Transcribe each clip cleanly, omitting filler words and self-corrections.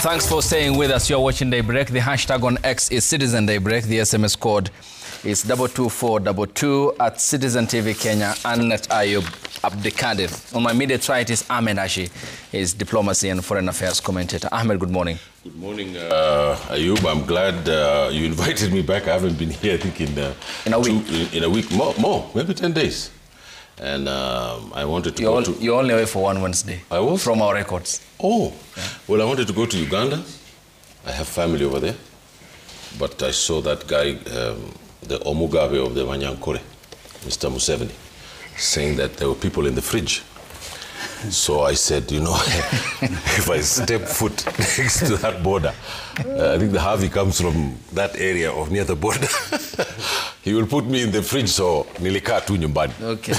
Thanks for staying with us. You're watching Daybreak. The hashtag on X is Citizen Daybreak. The SMS code is 22422 at Citizen TV Kenya. Annet Ayub Abdikadir. On my immediate right is Ahmed Ashi, his diplomacy and foreign affairs commentator. Ahmed, good morning. Good morning, Ayub. I'm glad you invited me back. I haven't been here, I think, in a week. In a week, more, maybe 10 days. And I wanted to go to... You're only away for one Wednesday. I was? From our records. Oh, yeah. Well, I wanted to go to Uganda. I have family over there. But I saw that guy, the Omugabe of the Wanyankore, Mr. Museveni, saying that there were people in the fridge. So I said, you know, if I step foot next to that border, I think the Harvey comes from that area of near the border. He will put me in the fridge, so nilikaa tu nyumbani. Okay.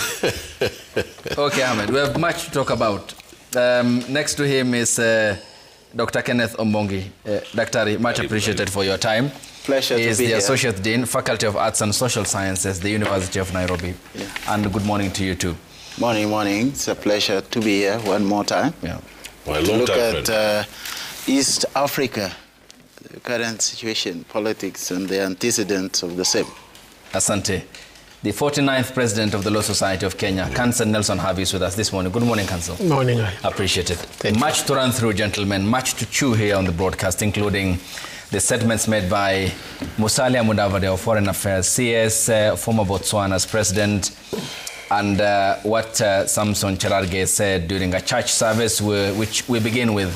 Okay, Ahmed, we have much to talk about. Next to him is Dr. Kenneth Ombongi. Dr. much appreciated for your time. Pleasure to be here. He is the Associate Dean, Faculty of Arts and Social Sciences, the University of Nairobi. Yeah. And good morning to you too. Morning, morning. It's a pleasure to be here one more time. Yeah. My to long look time at friend. East Africa, the current situation, politics, and the antecedents of the same. Asante. The 49th President of the Law Society of Kenya, Counsel Nelson Havi, is with us this morning. Good morning, Counsel. Good morning. Appreciate it. Thank you. Much to run through, gentlemen, much to chew here on the broadcast, including the statements made by Musalia Mudavadi of Foreign Affairs, CS, former Botswana's president, and what Samson Cherargei said during a church service, which we begin with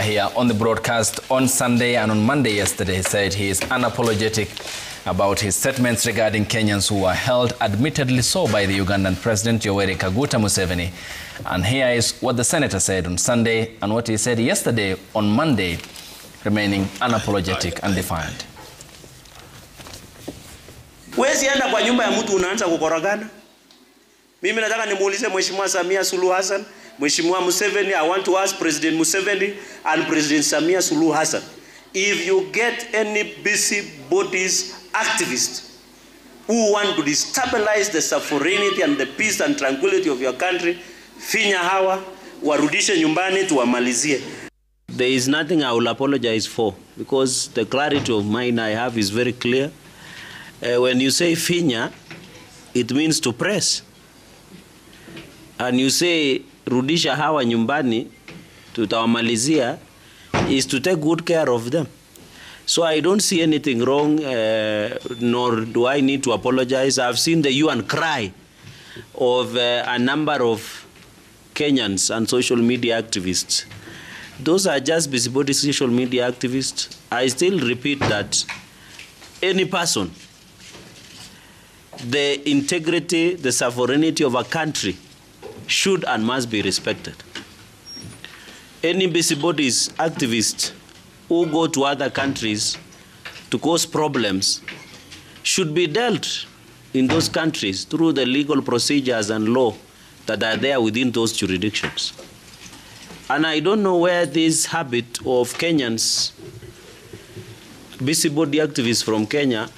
here on the broadcast. On Sunday and on Monday yesterday, he said he is unapologetic about his statements regarding Kenyans who were held, admittedly so, by the Ugandan President Yoweri Kaguta Museveni. And here is what the senator said on Sunday and what he said yesterday on Monday, remaining unapologetic and defiant. Wezi enda kwa nyumba ya mtu unaanza kukorogana. Mimi nataka nimuulize Mheshimiwa Samia Suluhu Hassan, Mheshimiwa Museveni, I want to ask President Museveni and President Samia Suluhu Hassan, if you get any busybodies activists who want to destabilize the sovereignty and the peace and tranquility of your country, finya hawa, warudishe nyumbani tuwamalizie. There is nothing I will apologize for, because the clarity of mind I have is very clear. When you say finya, it means to press. And you say rudisha hawa nyumbani tutawamalizia, is to take good care of them. So I don't see anything wrong, nor do I need to apologize. I've seen the hue and cry of a number of Kenyans and social media activists. Those are just busybody social media activists. I still repeat that any person, the integrity, the sovereignty of a country should and must be respected. Any busybodies activists who go to other countries to cause problems should be dealt in those countries through the legal procedures and law that are there within those jurisdictions. And I don't know where this habit of Kenyans, busybody activists from Kenya,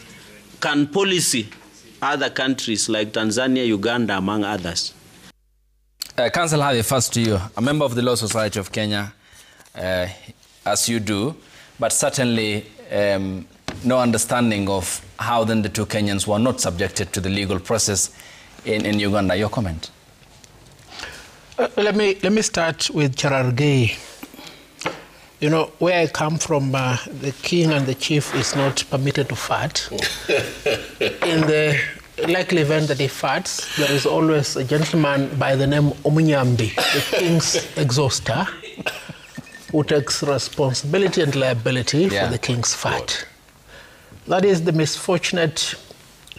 can policy other countries like Tanzania, Uganda, among others. Counsel Havi, first to you. A member of the Law Society of Kenya, as you do, but certainly no understanding of how then the two Kenyans were not subjected to the legal process in Uganda. Your comment? Let me start with Cherargei. You know, where I come from, the king and the chief is not permitted to fart. In the likely event that he farts, there is always a gentleman by the name Omunyambi, the king's exhauster, who takes responsibility and liability for the king's fart. That is the misfortunate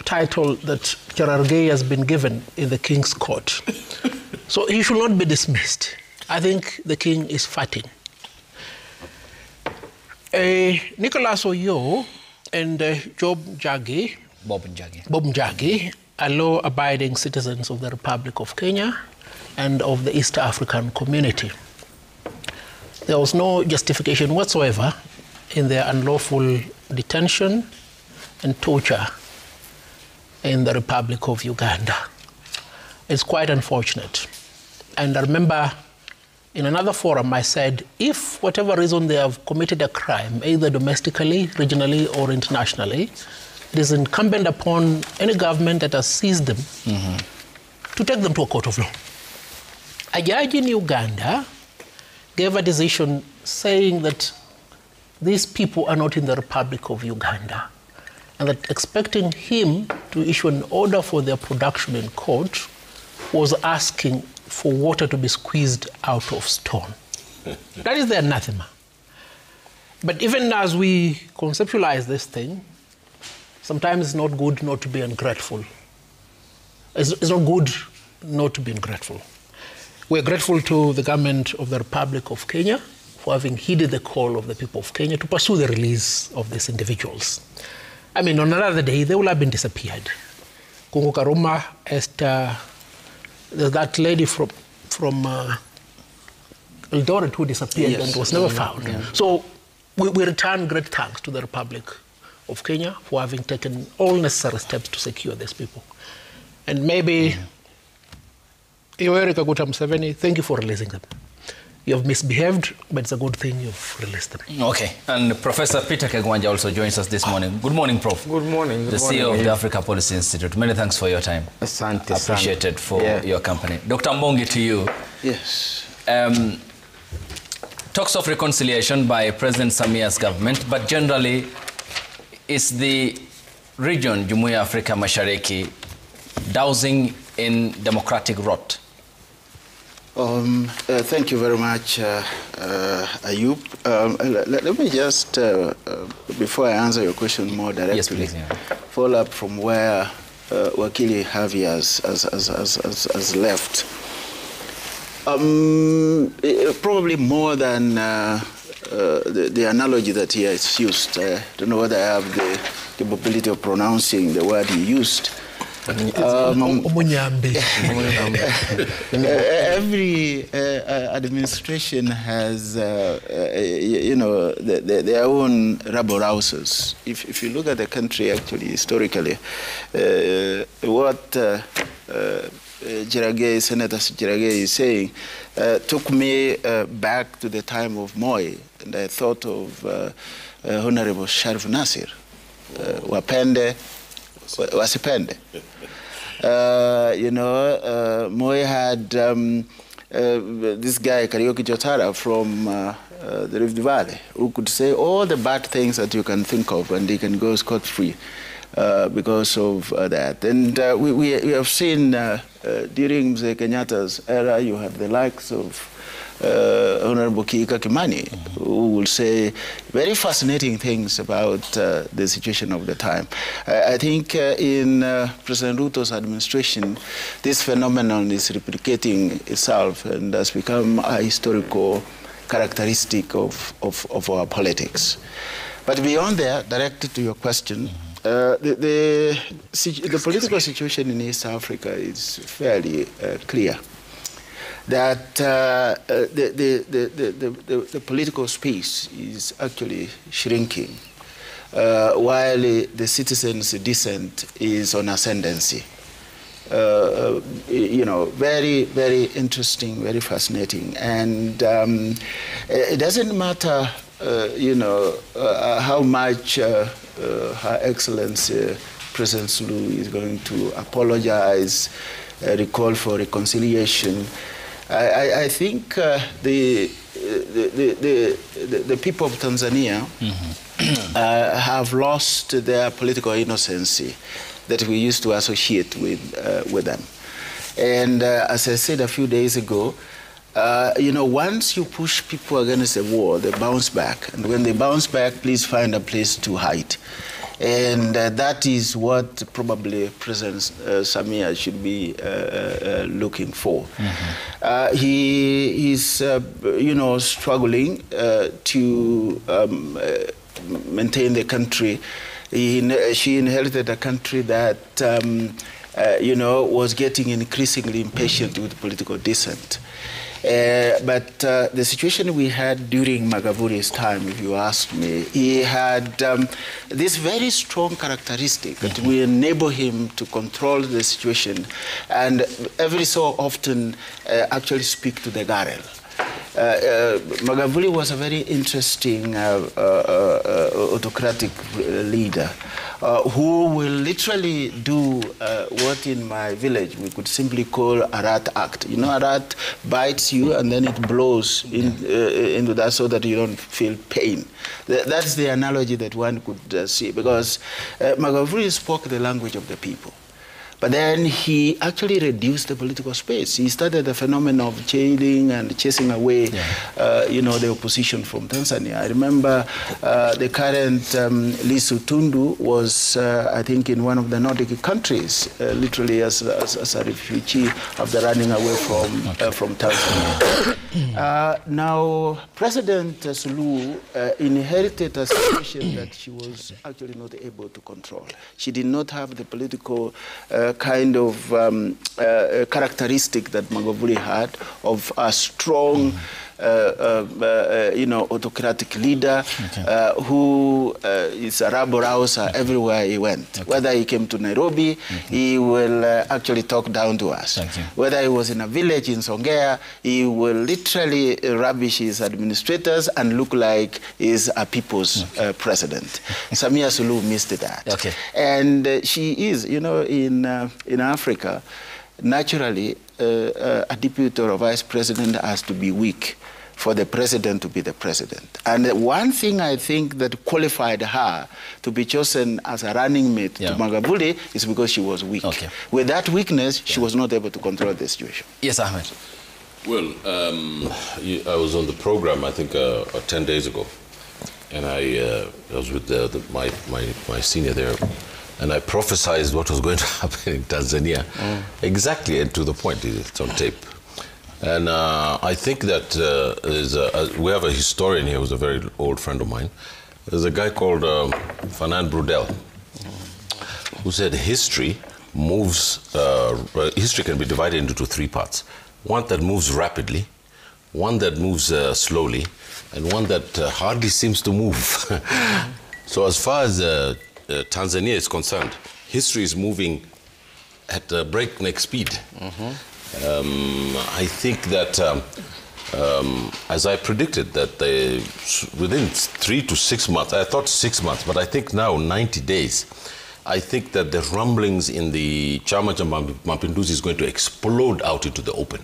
title that Cherargei has been given in the king's court. So he should not be dismissed. I think the king is farting. Nicholas Oyo and Bob Njagi are law-abiding citizens of the Republic of Kenya and of the East African community. There was no justification whatsoever in their unlawful detention and torture in the Republic of Uganda. It's quite unfortunate. And I remember in another forum, I said, if for whatever reason they have committed a crime, either domestically, regionally, or internationally, it is incumbent upon any government that has seized them to take them to a court of law. A judge in Uganda gave a decision saying that these people are not in the Republic of Uganda, and that expecting him to issue an order for their production in court was asking for water to be squeezed out of stone. That is the anathema. But even as we conceptualize this thing, sometimes it's not good not to be ungrateful. It's not good not to be ungrateful. We're grateful to the government of the Republic of Kenya for having heeded the call of the people of Kenya to pursue the release of these individuals. I mean, on another day, they will have been disappeared. Kungu Karuma, Esther, that lady from Eldoret who disappeared and was never found. Yeah. So we return great thanks to the Republic of Kenya for having taken all necessary steps to secure these people. And maybe, Yoweri Kaguta Museveni, thank you for releasing them. You have misbehaved, but it's a good thing you've released them. Okay, and Professor Peter Kegwanja also joins us this morning. Good morning, Prof. Good morning. The CEO of the Africa Policy Institute. Many thanks for your time. Asante, appreciated for your company. Dr. Mbongi, to you. Yes. Talks of reconciliation by President Samia's government, but generally, is the region, Jumuiya Afrika Mashariki, dousing in democratic rot? Thank you very much, Ayub. Let me just, before I answer your question more directly, yes, please, follow up from where Wakili Harvey has left. Probably more than the analogy that he has used. I don't know whether I have the capability of pronouncing the word he used. Every administration has, their own rabble-rousers. If you look at the country, actually, historically, what Senator Jirage is saying took me back to the time of Moi, and I thought of Honorable Sharif Nasir, wapende, wasipende. Moi had this guy, Kariuki Jotara, from the Rift Valley, who could say all the bad things that you can think of, and he can go scot-free because of that. And we have seen during Mzee Kenyatta's era, you have the likes of Honorable Kiika Kimani, who will say very fascinating things about the situation of the time. I think in President Ruto's administration, this phenomenon is replicating itself and has become a historical characteristic of our politics. But beyond that, directed to your question, the political situation in East Africa is fairly clear. That the political space is actually shrinking, while the citizens' dissent is on ascendancy. Very, very interesting, very fascinating. And it doesn't matter, how much Her Excellency President Sulu is going to apologize, recall for reconciliation. I think the people of Tanzania have lost their political innocency that we used to associate with them. And as I said a few days ago, once you push people against a wall, they bounce back. And when they bounce back, please find a place to hide. And that is what probably President Samia should be looking for. He is, struggling to maintain the country. She inherited a country that, was getting increasingly impatient with political dissent. But the situation we had during Magavuri's time, if you ask me, he had this very strong characteristic that will enable him to control the situation and every so often actually speak to the garel. Magufuli was a very interesting autocratic leader who will literally do what in my village we could simply call a rat act. You know, a rat bites you and then it blows into that so that you don't feel pain. That's the analogy that one could see, because Magufuli spoke the language of the people. But then he actually reduced the political space. He started the phenomenon of jailing and chasing away, you know, the opposition from Tanzania. I remember the current Lissu Tundu was, I think, in one of the Nordic countries, literally as a refugee after running away from Tanzania. Now, President Suluhu inherited a situation that she was actually not able to control. She did not have the political kind of characteristic that Magufuli had of a strong, you know, autocratic leader who is a rabble-rouser everywhere he went. Whether he came to Nairobi, he will actually talk down to us. Whether he was in a village in Songea, he will literally rubbish his administrators and look like he's a people's president. Samia Suluhu missed that. And she is, you know, in Africa, naturally, a deputy or a vice president has to be weak for the president to be the president. And one thing I think that qualified her to be chosen as a running mate to Magufuli is because she was weak. With that weakness, she was not able to control the situation. Yes, Ahmed. Well, I was on the program, I think, 10 days ago. And I was with my senior there. And I prophesized what was going to happen in Tanzania. Exactly, and to the point, it's on tape. And I think that we have a historian here who's a very old friend of mine. There's a guy called Fernand Braudel, who said history can be divided into three parts. One that moves rapidly, one that moves slowly, and one that hardly seems to move. So as far as Tanzania is concerned, history is moving at a breakneck speed. I think that, as I predicted, that within 3 to 6 months, I thought 6 months, but I think now 90 days, I think that the rumblings in the Chama cha Mapinduzi is going to explode out into the open.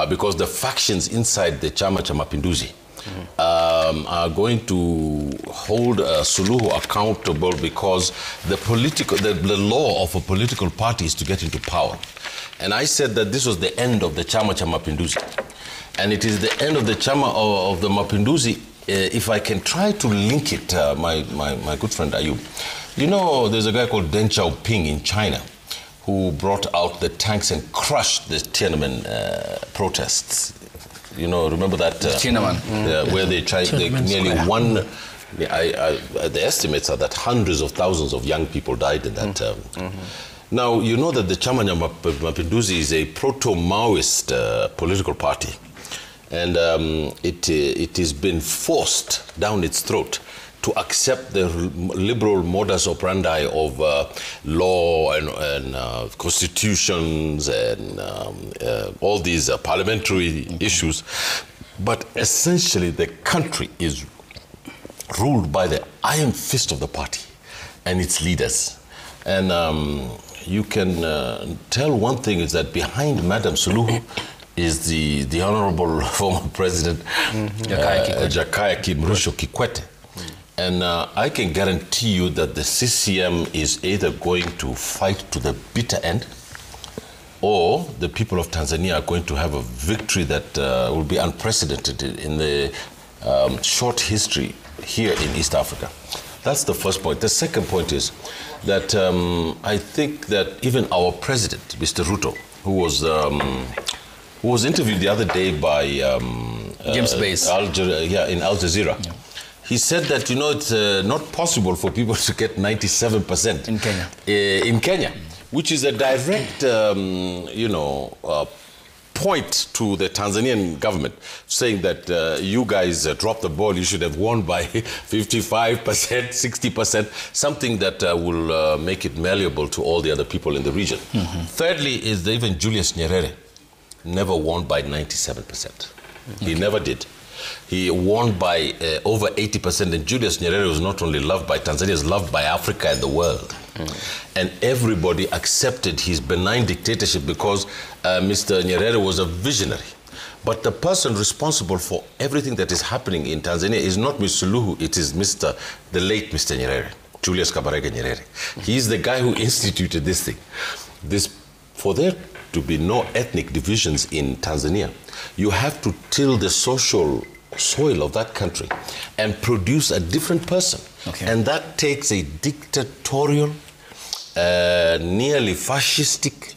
Because the factions inside the Chama cha Mapinduzi are going to hold Suluhu accountable, because the law of a political party is to get into power. And I said that this was the end of the Chama cha Mapinduzi. And it is the end of the Chama of the Mapinduzi, if I can try to link it, my good friend Ayub. You know, there's a guy called Deng Xiaoping in China who brought out the tanks and crushed the Tiananmen protests. You know, remember that? Where they tried, nearly one, the estimates are that hundreds of thousands of young people died in that. Now, you know that the Chama cha Mapinduzi is a proto-Maoist political party. And it has been forced down its throat to accept the liberal modus operandi of law and constitutions and all these parliamentary issues. But essentially, the country is ruled by the iron fist of the party and its leaders. And you can tell one thing is that behind Madam Suluhu is the Honorable former President Jakaya Mrisho Kikwete. And I can guarantee you that the CCM is either going to fight to the bitter end, or the people of Tanzania are going to have a victory that will be unprecedented in the short history here in East Africa. That's the first point. The second point is that I think that even our president, Mr. Ruto, who was interviewed the other day by James Bass in Al Jazeera. He said that, you know, it's not possible for people to get 97% in Kenya. In Kenya, which is a direct, you know, point to the Tanzanian government, saying that you guys dropped the ball. You should have won by 55%, 60%, something that will make it malleable to all the other people in the region. Thirdly, is that even Julius Nyerere never won by 97%. He never did. He won by over 80%, and Julius Nyerere was not only loved by Tanzania, he was loved by Africa and the world. And everybody accepted his benign dictatorship because Mr. Nyerere was a visionary. But the person responsible for everything that is happening in Tanzania is not Mr. Suluhu, it is the late Mr. Nyerere, Julius Kabarega Nyerere. He's the guy who instituted this thing. For there to be no ethnic divisions in Tanzania, you have to till the social soil of that country and produce a different person. Okay. And that takes a dictatorial, nearly fascistic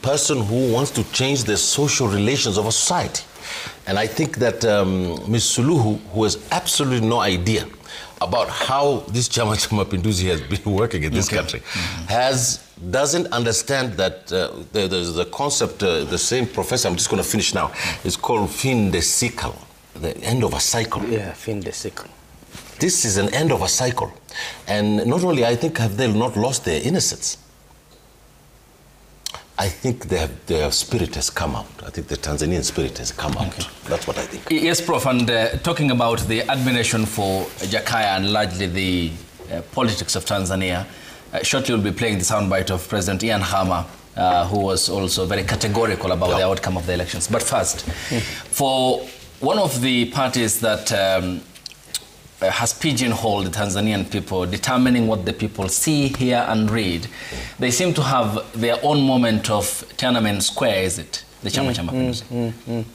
person who wants to change the social relations of a society. And I think that Ms. Suluhu, who has absolutely no idea about how this Chama cha Mapinduzi has been working in this country, doesn't understand that there's the concept, the same professor, I'm just going to finish now, it's called fin de cycle, the end of a cycle. Yeah, fin de cycle. This is an end of a cycle. And not only, I think, have they not lost their innocence, I think their spirit has come out. I think the Tanzanian spirit has come out. Okay. That's what I think. Yes, Prof, and talking about the admiration for Jakaya and largely the politics of Tanzania, shortly we'll be playing the soundbite of President Ian Khama, who was also very categorical about the outcome of the elections. But first, for one of the parties that has pigeonholed the Tanzanian people, determining what the people see, hear and read, they seem to have their own moment of Tiananmen Square, is it? The Chama cha Mapinduzi.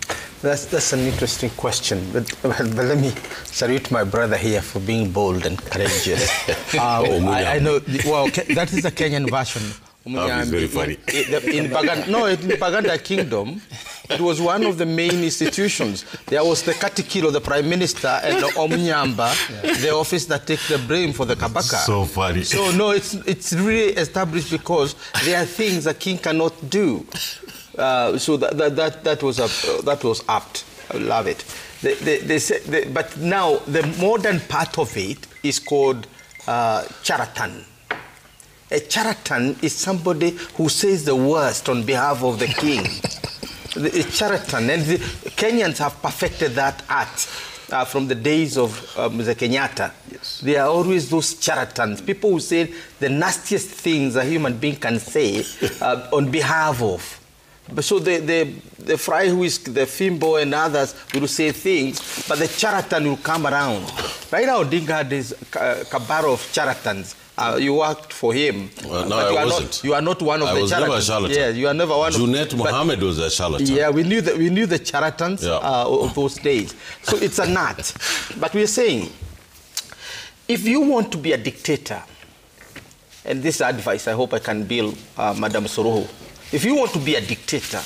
That's an interesting question, but let me salute my brother here for being bold and courageous. I know, well, that is the Kenyan version. It's very funny. In Baganda Kingdom, it was one of the main institutions. There was the Katikiro, the Prime Minister, and the Omunyamba, the office that takes the blame for the Kabaka. So funny. So no, it's really established because there are things a king cannot do. So that was apt. I love it. But now the modern part of it is called charatan. A charatan is somebody who says the worst on behalf of the king. A charatan, and the Kenyans have perfected that art from the days of Mr. Kenyatta. Yes. There are always those charlatans, people who say the nastiest things a human being can say on behalf of. So the fry who is the Fimbo and others will say things, but the charlatan will come around. Right now, Odinga had this cabal of charlatans. You worked for him. Well, no, I wasn't. You are not one of the charlatans. I was never a charlatan. Yeah, you are never one Junet Mohammed was a charlatan. Yeah, we knew the charlatans of those days. So it's an art. But we are saying, if you want to be a dictator, and this advice I hope I can build Madam Suluhu, if you want to be a dictator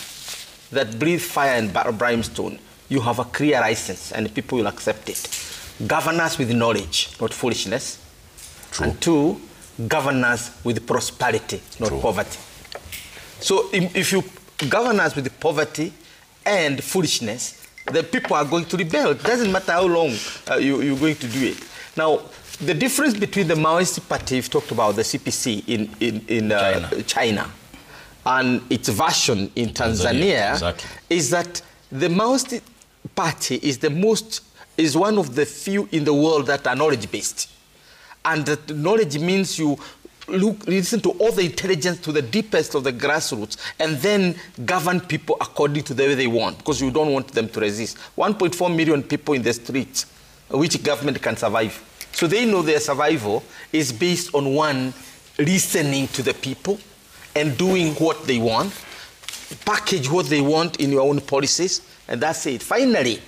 that breathes fire and brimstone, you have a clear license and people will accept it. Governance with knowledge, not foolishness. True. And two, governance with prosperity, not poverty. So if you govern us with poverty and foolishness, the people are going to rebel. It doesn't matter how long you're going to do it. Now, the difference between the Maoist party, we've talked about the CPC in China, and its version in Tanzania, is that the Maoist party is one of the few in the world that are knowledge-based. And that knowledge means you listen to all the intelligence to the deepest of the grassroots and then govern people according to the way they want, because you don't want them to resist. 1.4 million people in the streets, which government can survive. So they know their survival is based on one, listening to the people and doing what they want, package what they want in your own policies, and that's it. Finally,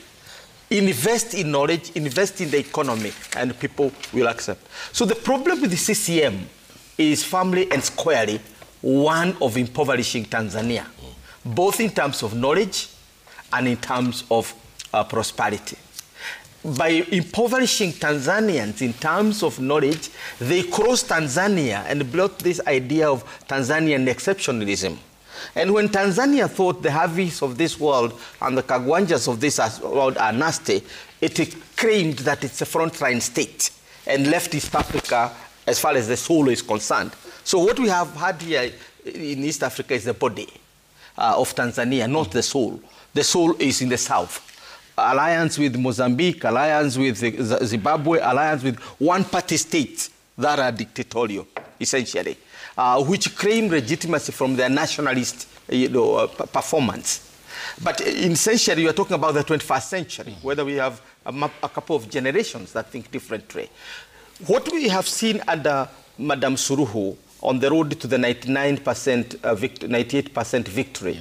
invest in knowledge, invest in the economy, and people will accept. So the problem with the CCM is firmly and squarely one of impoverishing Tanzania, both in terms of knowledge and in terms of prosperity. By impoverishing Tanzanians in terms of knowledge, they crossed Tanzania and brought this idea of Tanzanian exceptionalism. And when Tanzania thought the Harveys of this world and the Kagwanjas of this world are nasty, it claimed that it's a frontline state and left East Africa as far as the soul is concerned. So what we have had here in East Africa is the body. of Tanzania, not the soul. The soul is in the south. Alliance with Mozambique, alliance with Zimbabwe, alliance with one-party states that are dictatorial, essentially, which claim legitimacy from their nationalist performance. But essentially, you are talking about the 21st century, whether we have a couple of generations that think differently. What we have seen under Madam Suluhu on the road to the 98% victory,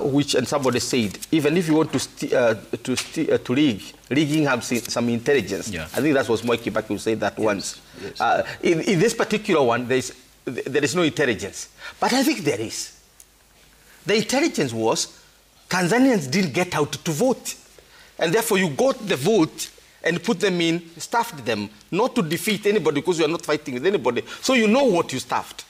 which, and somebody said, even if you want to rig, rigging has some intelligence. I think that was Moi Kibaki who said that once. Yes. In this particular one, there is no intelligence. But I think there is. The intelligence was Tanzanians didn't get out to vote. And therefore you got the vote and put them in, staffed them, not to defeat anybody because you are not fighting with anybody. So you know what you staffed.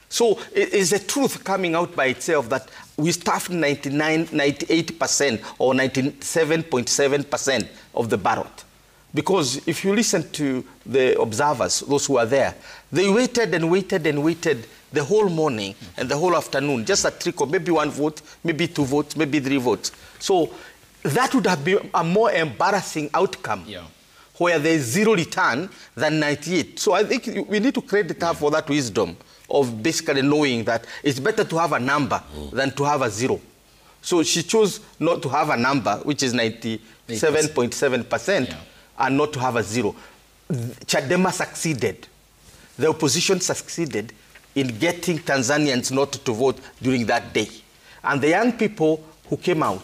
So it is the truth coming out by itself that we staffed 98% or 97.7% of the ballot. Because if you listen to the observers, those who are there, they waited and waited and waited the whole morning and the whole afternoon, just a trickle, maybe one vote, maybe two votes, maybe three votes. So that would have been a more embarrassing outcome where there is zero return than 98. So I think we need to credit her for that wisdom of basically knowing that it's better to have a number than to have a zero. So she chose not to have a number, which is 97.7%, and not to have a zero. Chadema succeeded. The opposition succeeded in getting Tanzanians not to vote during that day. And the young people who came out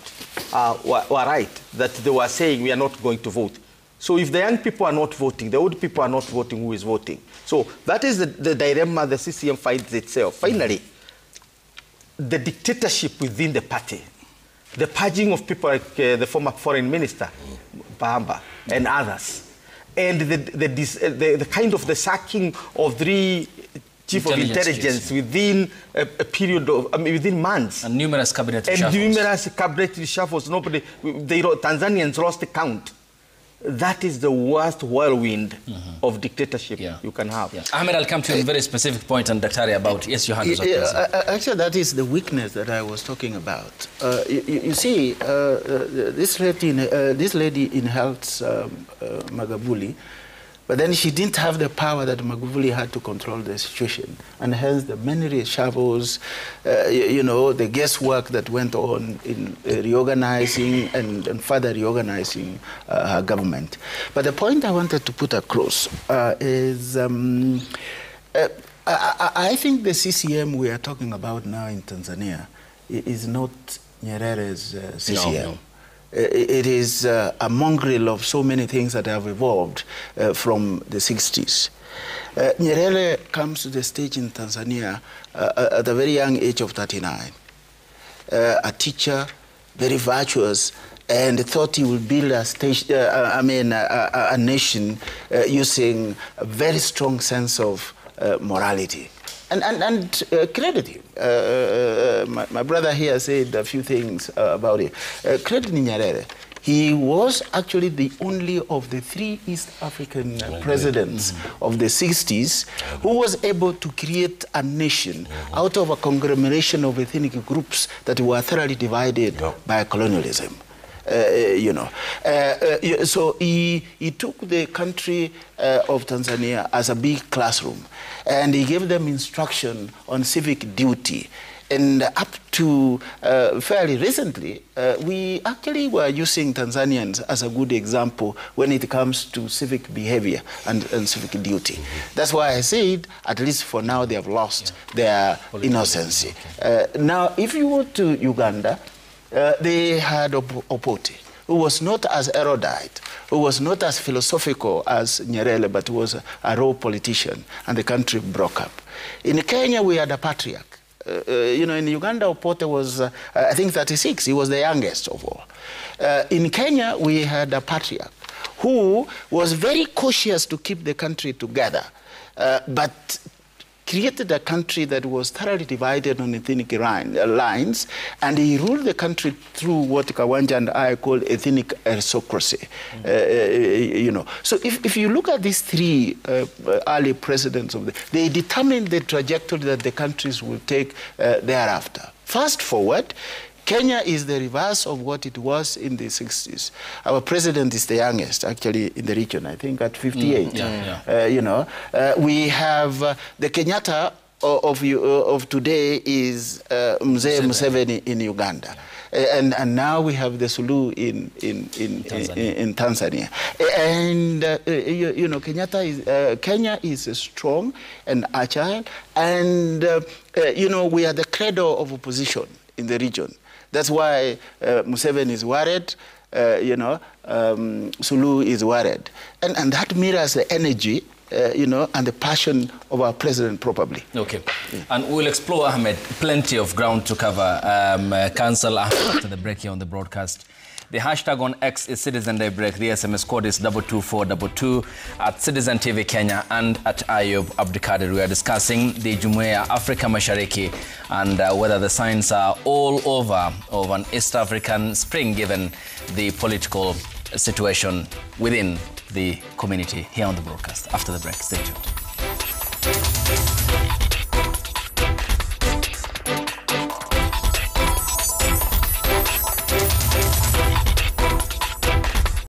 were right, that they were saying we are not going to vote. So if the young people are not voting, the old people are not voting, who is voting? So that is the dilemma the CCM finds itself. Finally, the dictatorship within the party, the purging of people like the former foreign minister, Bahamba, and others, and the kind of the sacking of three chief of intelligence within a period of, within months. And numerous cabinet reshuffles. And numerous cabinet reshuffles. Nobody, Tanzanians lost the count. That is the worst whirlwind of dictatorship you can have. Ahmed, I'll come to a very specific point on Daktari about, yes, your hand is up. Actually, that is the weakness that I was talking about. You see, this lady inherited Magufuli, but then she didn't have the power that Magufuli had to control the situation. And hence the many reshuffles, the guesswork that went on in reorganizing and further reorganizing her government. But the point I wanted to put across is I think the CCM we are talking about now in Tanzania is not Nyerere's CCM. No. It is a mongrel of so many things that have evolved from the 60s. Nyerere comes to the stage in Tanzania at a very young age of 39. A teacher, very virtuous, and thought he would build a nation using a very strong sense of morality. And credit him. My brother here said a few things about it. Credit Nyerere. He was actually the only of the three East African presidents of the 60s who was able to create a nation out of a conglomeration of ethnic groups that were thoroughly divided by colonialism. So he took the country of Tanzania as a big classroom, and he gave them instruction on civic duty. And up to fairly recently, we actually were using Tanzanians as a good example when it comes to civic behavior and civic duty. That's why I said, at least for now, they have lost their innocency. Now, if you go to Uganda, they had Obote, who was not as erudite, who was not as philosophical as Nyerere, but was a raw politician, and the country broke up. In Kenya, we had a patriarch. In Uganda, Obote was, I think, 36. He was the youngest of all. In Kenya, we had a patriarch who was very cautious to keep the country together, but created a country that was thoroughly divided on ethnic lines, and he ruled the country through what Kawanja and I call ethnic aristocracy. So if you look at these three early presidents, they determined the trajectory that the countries will take thereafter. Fast forward, Kenya is the reverse of what it was in the 60s. Our president is the youngest, actually, in the region, I think, at 58. You know, we have the Kenyatta of today is Mzee Museveni in Uganda. And now we have the Suluhu in Tanzania. And, you know, Kenya is strong and agile. And, you know, we are the cradle of opposition in the region. That's why Museveni is worried, you know, Suluhu is worried. And that mirrors the energy, you know, and the passion of our president, probably. Okay. And we'll explore, Ahmed, plenty of ground to cover. Cancel after the break here on the broadcast. The hashtag on X is Citizen Daybreak. The SMS code is 22422 at Citizen TV Kenya and at Ayub Abdikadir. We are discussing the Jumuiya Afrika Mashariki and whether the signs are all over of an East African spring given the political situation within the community. Here on the broadcast. After the break, stay tuned.